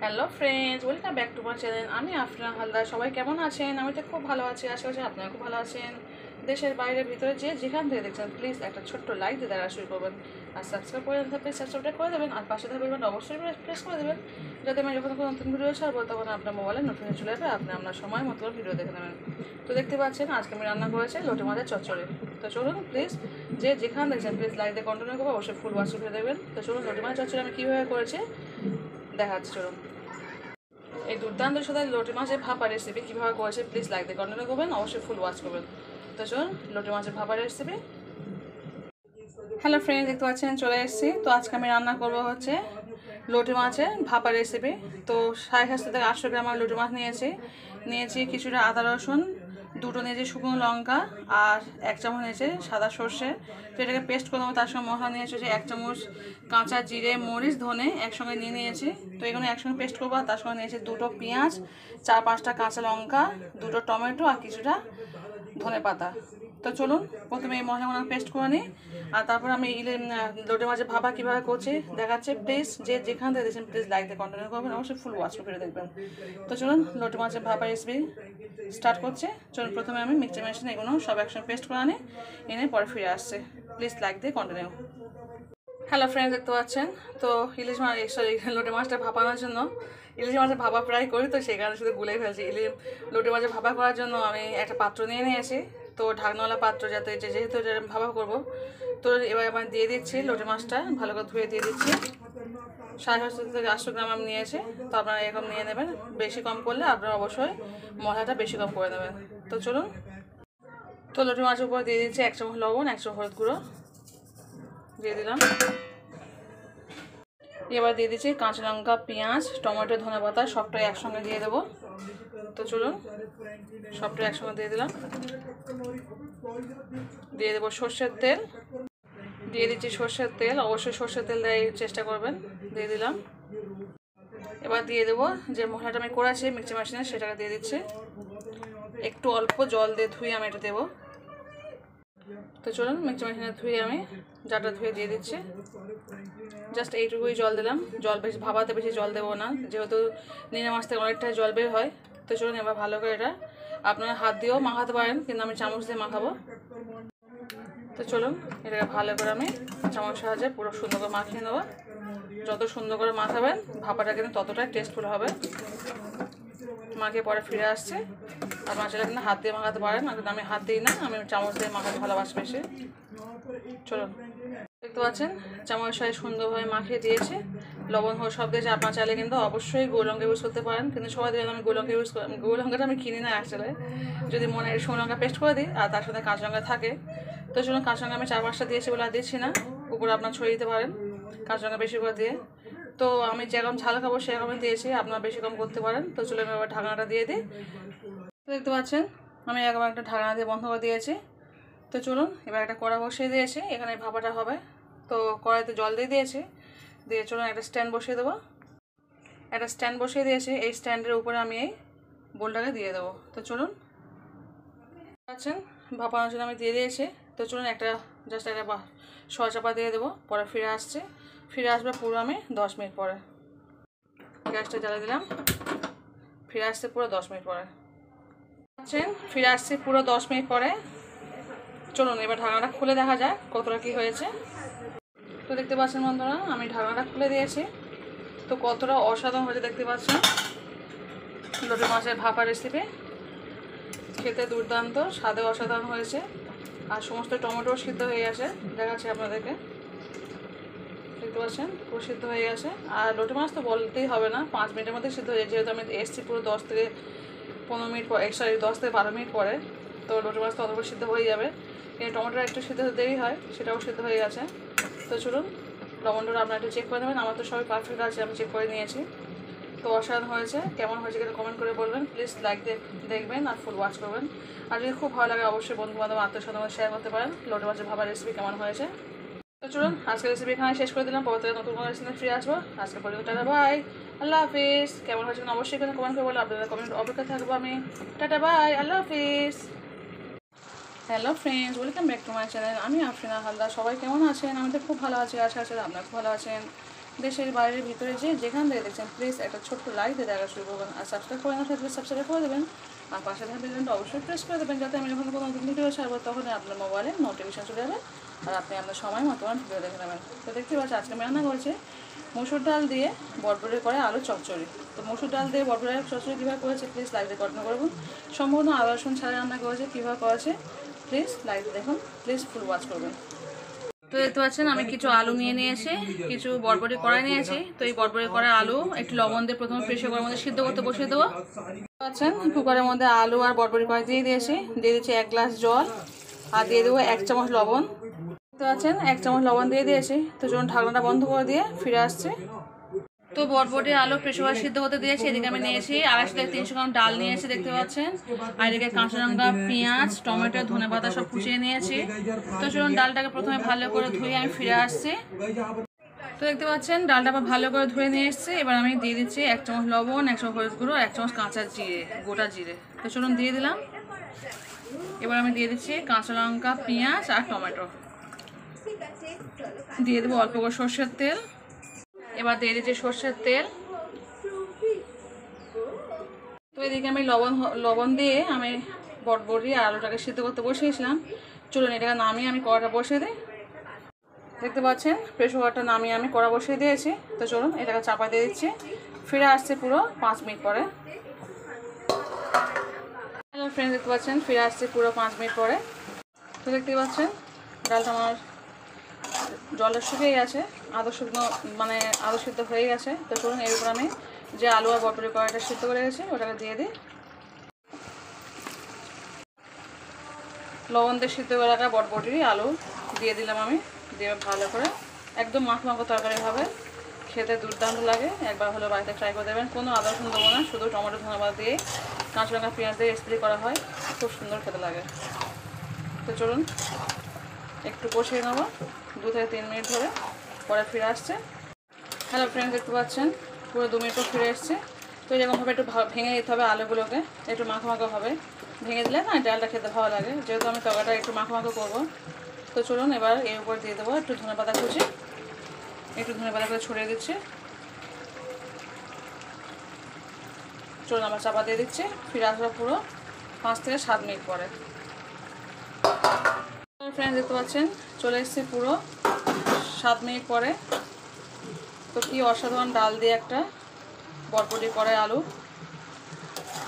Hello friends, welcome back to my channel. আমি আফরিনা হালদার। সবাই কেমন আছেন? আমি তো খুব ভালো আছি, আশা করছি আপনারা খুব ভালো আছেন। দেশের বাইরে ভিতরে যেখান থেকে দেখছেন প্লিজ একটা ছোট্ট লাইক দিয়ে দেওয়া শুরু করবেন, আর সাবস্ক্রাইব করে দেন প্লিজ সাবস্ক্রাইব করে দেবেন, আর পাশে থাকা বেলবাটন অবশ্যই প্রেস করে দেবেন, যাতে আমি যখন কোনো নতুন ভিডিও ছাড়বো তখন আপনার মোবাইলে নোটিফিকেশন চলে যাবে, আপনি আপনার সময় মতো ভিডিও দেখে নেবেন। তো দেখতে পাচ্ছেন আজকে আমি রান্না করেছি লোটে মাছের চচ্চড়ি। তো চলুন প্লিজ যেখান দেখছেন প্লিজ লাইক দিয়ে কন্টিনিউ করবো, অবশ্যই ফুল ওয়াচ করে দেবেন। তো চলুন লোটে মাছের চচ্চড়ি আমি কীভাবে করেছি দেখাচ্ছি, চলুন। এই দুর্দান্ত সাথে লোটে মাছের ভাপা রেসিপি কীভাবে করেছে প্লিজ লাইক দিয়ে কন্টিনিউ করবেন, অবশ্যই ফুল ওয়াচ করবেন। তো চলুন লোটে মাছের ভাপা রেসিপি। হ্যালো ফ্রেন্ডস, দেখতে পাচ্ছেন চলে এসেছি। তো আজকে আমি রান্না করবো হচ্ছে লোটে মাছের ভাপা রেসিপি। তো 750 থেকে 800 গ্রাম লোটে মাছ নিয়েছি কিছুটা আদা রসুন, দুটো নিয়েছি শুকনো লঙ্কা, আর 1 চামচ নিয়েছি সাদা সর্ষে। তো এটাকে পেস্ট করে নেবো। তার সঙ্গে মশলা নিয়েছি যে 1 চামচ কাঁচা জিরে, মরিচ, ধনে একসঙ্গে নিয়েছি। তো এগুলো একসঙ্গে পেস্ট করবো। আর তার সঙ্গে নিয়েছি দুটো পেঁয়াজ, 4-5টা কাঁচা লঙ্কা, দুটো টমেটো, আর কিছুটা ধনে পাতা। তো চলুন প্রথমে এই মশলাগুলো পেস্ট করে নিই, আর তারপর আমি লোটে মাছের ভাপা কীভাবে করছি দেখাচ্ছি। প্লিজ যেখান থেকে দেখছেন প্লিজ লাইক দিয়ে কন্টিনিউ করবেন, অবশ্যই ফুল ওয়াচ করে দেখবেন। তো চলুন লোটে মাছের ভাপা রেসিপি স্টার্ট করছে। চলুন প্রথমে আমি মিক্সচার মেশিনে এগুলো সব একসঙ্গে পেস্ট করে এনে পরে ফিরে আসছে। প্লিজ লাইক দিয়ে কন্টিনিউ। হ্যালো ফ্রেন্ডস, দেখতে পাচ্ছেন তো ইলিশ মাছ, সরি লোটে মাছটা ভাপানোর জন্য ইলিশ মাছের ভাপা প্রায় করি, তো সেই কারণে শুধু গুলেই ফেলছি। লোটে মাছের ভাপা করার জন্য আমি একটা পাত্র নিয়েছি। তো ঢাকনাওয়ালা পাত্র, যাতে যেহেতু এটা ভাপা করবো। তো এবার আমি দিয়ে দিচ্ছি লোটে মাছটা, ভালো করে ধুয়ে দিয়ে দিচ্ছি। 750 থেকে 800 গ্রাম আমি নিয়েছি। তো আপনারা এরকম নিয়ে নেবেন, বেশি কম করলে আপনারা অবশ্যই মশলাটা বেশি কম করে নেবেন। তো চলুন, তো লোটে মাছের উপর দিয়ে দিচ্ছি 1 চামচ লবণ, 1 চামচ হলুদ গুঁড়ো দিয়ে দিলাম। এবার দিয়ে দিচ্ছি কাঁচা লঙ্কা, পেঁয়াজ, টমেটো, ধনে পাতা সবটাই একসঙ্গে দিয়ে দেবো। তো চলুন সবটাই একসঙ্গে দিয়ে দিলাম। দিয়ে দেবো সর্ষের তেল, দিয়ে দিচ্ছি সর্ষের তেল, অবশ্যই সর্ষের তেল দেওয়ার চেষ্টা করবেন। দিয়ে দিলাম। এবার দিয়ে দেবো যে মশলাটা আমি করেছি মিক্সচার মেশিনে, সেটাকে দিয়ে দিচ্ছি। একটু অল্প জল দিয়ে ধুয়ে আমি এটা দেবো। তো চলুন মিক্সচার মেশিনে ধুয়ে আমি জারটা ধুয়ে দিয়ে দিচ্ছি। জাস্ট এইটুকুই জল দিলাম, জল বেশি ভাবাতে বেশি জল দেবো না, যেহেতু নিনে মাছ থেকে অনেকটাই জল বের হয়। তো চলুন এবার ভালো করে এটা আপনারা হাত দিয়েও মাখাতে পারেন, কিন্তু আমি চামচ দিয়ে মাখাবো। তো চলুন এটাকে ভালো করে আমি চামচ সাহায্যে পুরো সুন্দর করে মাখিয়ে নেবো। যত সুন্দর করে মাখাবেন ভাপাটা কিন্তু ততটাই টেস্টফুল হবে। মাখিয়ে পরে ফিরে আসছে। আর মাছটা কিন্তু হাত দিয়ে মাখাতে পারেন, কিন্তু আমি হাত দিই না, আমি চামচ দিয়ে মাখাতে ভালোবাসি বেশি। চলুন দেখতে পাচ্ছেন চামচ সাথে সুন্দরভাবে মাখিয়ে দিয়েছে। লবণ সব দিয়েছে। আপনার চাইলে কিন্তু অবশ্যই গোল লঙ্কা ইউজ করতে পারেন, কিন্তু সবাই দিলে আমি গোল লঙ্কা ইউজ করি। গোল লঙ্কাটা আমি কিনি না অ্যাকচুয়ালি, যদি মনে শুকনো লঙ্কা পেস্ট করে দিই, আর তার সাথে কাঁচা লঙ্কা থাকে। তো চলুন কাঁচা লঙ্কা আমি 4-5টা দিয়েছি বলে আর দিচ্ছি না, উপরে আপনার ছড়িয়ে দিতে পারেন কাঁচা লঙ্কা বেশি করে দিয়ে। তো আমি যেরকম ঝাল খাবো সেরকমই দিয়েছি, আপনারা বেশি কম করতে পারেন। তো চলুন আমি এবার ঢাকনাটা দিয়ে দিই। দেখতে পাচ্ছেন আমি একবার একটা ঢাকনা দিয়ে বন্ধ করে দিয়েছি। তো চলুন এবার একটা কড়া বসিয়ে দিয়েছি, এখানে ভাপাটা হবে। তো কড়াইতে জল দিয়ে চলুন একটা স্ট্যান্ড বসিয়ে দেবো। একটা স্ট্যান্ড বসিয়ে দিয়েছি, এই স্ট্যান্ডের উপরে আমি এই বোলটাকে দিয়ে দেবো। তো চলুন পাচ্ছেন ভাপানোর জন্য আমি দিয়ে দিয়েছি। তো চলুন জাস্ট একটা সোয়া চাপা দিয়ে দেবো, পরে ফিরে আসবে পুরো আমি 10 মিনিট পরে। গ্যাসটা জ্বালিয়ে দিলাম, ফিরে আসছে পুরো 10 মিনিট পরে। পাচ্ছেন ফিরে আসছি পুরো 10 মিনিট পরে। চলুন এবার ঢাকনাটা খুলে দেখা যায় কতটা কী হয়েছে। তো দেখতে পাচ্ছেন বন্ধুরা আমি ঢাকনাটা খুলে দিয়েছি। তো কতটা অসাধারণ হয়েছে দেখতে পাচ্ছেন লোটে মাছের ভাপা রেসিপি। খেতে দুর্দান্ত, স্বাদে অসাধারণ হয়েছে, আর সমস্ত টমেটো সিদ্ধ হয়ে গেছে, দেখাচ্ছি আপনাদেরকে। দেখতে পাচ্ছেন পুরো সিদ্ধ হয়ে গেছে। আর লোটে মাছ তো বলতেই হবে না, 5 মিনিটের মধ্যে সিদ্ধ হয়ে যায়, যেহেতু আমি এসছি পুরো 10 থেকে 15 মিনিট পরে, 10 থেকে 12 মিনিট পরে। তো লোটে মাছ তো অতটা সিদ্ধ হয়ে যাবে, কিন্তু টমেটোটা একটু সিদ্ধ হতে দেরি হয়, সেটাও সিদ্ধ হয়ে গেছে। তো চলুন লবণটা আপনারা একটু চেক করে নেবেন, আমার তো সবই পারফেক্ট আছে, আমি চেক করে নিয়েছি। তো অসাধারণ হয়েছে, কেমন হয়েছে কিন্তু কমেন্ট করে বলবেন। প্লিজ লাইক দেখবেন আর ফুল ওয়াচ করবেন। আর যদি খুব ভালো লাগে অবশ্যই বন্ধু বান্ধব আত্মীয়স্বজন শেয়ার করতে পারেন লোটে মাছের ভাপা রেসিপি কেমন হয়েছে। তো চলুন আজকের রেসিপি এখানে শেষ করে দিলাম, পরবর্তীতে নতুন কোনো রেসিপি ফিরে আসবো। আজকে পর্যন্ত টাটা বাই, আল্লাহ হাফিজ। কেমন হয়েছে অবশ্যই এখানে কমেন্ট করে বলে, আপনাদের কমেন্ট অপেক্ষা থাকবো আমি। Tata bye, Allah Hafiz. Hello friends, welcome back to my channel. আমি আফরিনা হালদার। সবাই কেমন আছেন? আমি তো খুব ভালো আছি, আশা করছি আপনারা খুব ভালো আছেন। দেশের বাইরের ভিতরে যেখান থেকে দেখছেন প্লিজ একটা ছোট্ট লাইক দিয়ে দেখা শুরু করবেন। আর সাবস্ক্রাইব করে না থাকলে সাবস্ক্রাইব করে দেবেন। আর পাশে থাকা বেলটা অবশ্যই প্রেস করে দেবেন, যাতে আমি যখন কোনো নতুন ভিডিও ছাড়বো তখন আপনার মোবাইলে নোটিফিকেশন চলে যাবে আর আপনি আপনার সময় মতো ভিডিও দেখে নেবেন। তো দেখতে পাচ্ছি আজকে আমি রান্না করছি মসুর ডাল দিয়ে বটবটি করে আলু চচ্চড়ি। তো মসুর ডাল দিয়ে বটবটি আলু চচ্চড়ি কীভাবে করেছে প্লিজ লাইক দিয়ে কন্টিনিউ করবেন। সম্পূর্ণ আদা রসুন ছাড়া রান্না করেছে, কীভাবে করেছে প্লিজ লাইক দেখুন, প্লিজ ফুল ওয়াচ করবেন। তো দেখতে পাচ্ছেন আমি কিছু আলু নিয়ে নিয়েছি, কিছু বটবটি কড়াই নিয়েছি। তো এই বটবটি কড়াই আলু একটু লবণ দিয়ে প্রথমে প্রেসার কুকারের মধ্যে সিদ্ধ করতে বসিয়ে দেবো। পাচ্ছেন কুকারের মধ্যে আলু আর বটবটি কড়াই দিয়ে দিয়েছি, দিয়ে দিচ্ছি 1 গ্লাস জল আর দিয়ে দেবো 1 চামচ লবণ। দেখতে পাচ্ছেন 1 চামচ লবণ দিয়ে দিয়েছি। তো চলুন ঢাকনাটা বন্ধ করে দিয়ে ফিরে আসছি। তো বটবটি আলু প্রেসার কুকারে সিদ্ধ হতে দিয়েছি। এদিকে আমি নিয়েছি 250 থেকে 300 গ্রাম ডাল নিয়েছি, দেখতে পাচ্ছেন। আর এদিকে কাঁচা লঙ্কা, পেঁয়াজ, টমেটো, ধনেপাতা সব কুচিয়ে নিয়েছি। তো চলুন ডালটাকে প্রথমে ভালো করে ধুয়ে আমি ফিরে আসছি। তো দেখতে পাচ্ছেন ডালটা আবার ভালো করে ধুয়ে নিয়ে এসেছি। এবার আমি দিয়ে দিচ্ছি 1 চামচ লবণ, 1 চামচ হলুদ গুঁড়ো, 1 চামচ কাঁচা জিরে, গোটা জিরে। তো চলুন দিয়ে দিলাম। এবার আমি দিয়ে দিচ্ছি কাঁচা লঙ্কা, পেঁয়াজ আর টমেটো। দিয়ে দেবো অল্প করে সর্ষের তেল। এবার দিয়ে দিচ্ছি সর্ষের তেল। তো এদিকে আমি লবণ দিয়ে আমি বটবটি আর আলুটাকে সিদ্ধ করতে বসিয়েছিলাম। চলুন এটাকে নামিয়ে আমি কড়াটা বসিয়ে দিই। দেখতে পাচ্ছেন প্রেসার কুকারটা নামিয়ে আমি কড়া বসিয়ে দিয়েছি। তো চলুন এটাকে চাপা দিয়ে দিচ্ছি। ফিরে আসছে পুরো 5 মিনিট পরে। হ্যালো ফ্রেন্ডস, দেখতে পাচ্ছেন ফিরে আসছে পুরো 5 মিনিট পরে। তো দেখতে পাচ্ছেন ডালটা আমার জলটা শুকিয়ে গেছে, আদা সিদ্ধ হয়ে গেছে। তো চলুন এর উপর আমি যে আলু আর বটবটি কড়াইটা সিদ্ধ করে গেছি ওটাকে দিয়ে দিই। লবণ দিয়ে সিদ্ধ করে রাখা বটবটি আলু দিয়ে দিলাম আমি। দিয়ে ভালো করে একদম মাখো তরকারি হবে, খেতে দুর্দান্ত লাগে। একবার হলো বাড়িতে ট্রাই করে দেবেন। কোনো আদা রসুন দেবো না, শুধু টমেটো ধনেপাতা দিয়ে কাঁচা লঙ্কা পেঁয়াজ দিয়ে রেসিপি করা হয়, খুব সুন্দর খেতে লাগে। তো চলুন একটু কষিয়ে নেবো 2 থেকে 3 মিনিট ধরে, পরে ফিরে আসছে। হ্যালো ফ্রেন্ডস, দেখতে পাচ্ছেন পুরো 2 মিনিট পর ফিরে এসছে। তো এরকমভাবে একটু ভেঙে দিতে হবে আলুগুলোকে, একটু মাখো হবে। ভেঙে দিলে না ডালটা খেতে ভালো লাগে, যেহেতু আমি তরকারিটা একটু মাখো করবো। তো চলুন এবার এর উপর দিয়ে দেবো একটু ধনেপাতা কুচি, একটু ধনেপাতা করে ছড়িয়ে দিচ্ছি। চলুন আবার চাপা দিয়ে দিচ্ছি। ফিরে আসবো পুরো 5 থেকে 7 মিনিট পরে। ফ্রেন্ডস দেখতে পাচ্ছেন চলে এসেছি পুরো 7 মিনিট পরে। তো কি অসাধারণ ডাল দিয়ে একটা বটবটি করে আলু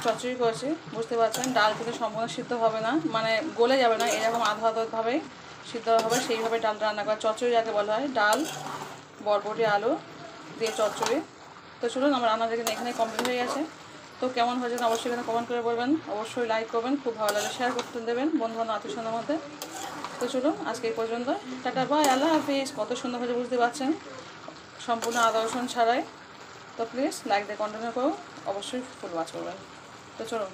চচ্চড়ি করেছি। বুঝতে পারছেন ডাল কিন্তু সম্পূর্ণ সিদ্ধ হবে না, মানে গলে যাবে না, এরকম আধভাবেই সিদ্ধ হবে, সেইভাবে ডালটা রান্না করা। চচ্চড়ি যাকে বলা হয়, ডাল বটবটি আলু দিয়ে চচ্চড়ি। তো চলুন আমার রান্না দেখেন এখানে কমপ্লিট হয়ে গেছে। তো কেমন হয়েছে অবশ্যই এখানে কমেন্ট করে বলবেন, অবশ্যই লাইক করবেন, খুব ভালো লাগে শেয়ার করতে দেবেন বন্ধু-বান্ধব আত্মীয়স্বজনের মধ্যে। তো চলুন আজকে এই পর্যন্ত, টাটা বাই, আল্লাহ হাফিজ। কত সুন্দর হয়েছে বুঝতে পারছেন, সম্পূর্ণ আদা রসুন ছাড়াই। তো প্লিজ লাইক দিয়ে কন্টিনিউ করুন, অবশ্যই ফুল ওয়াচ করবেন। তো চলুন।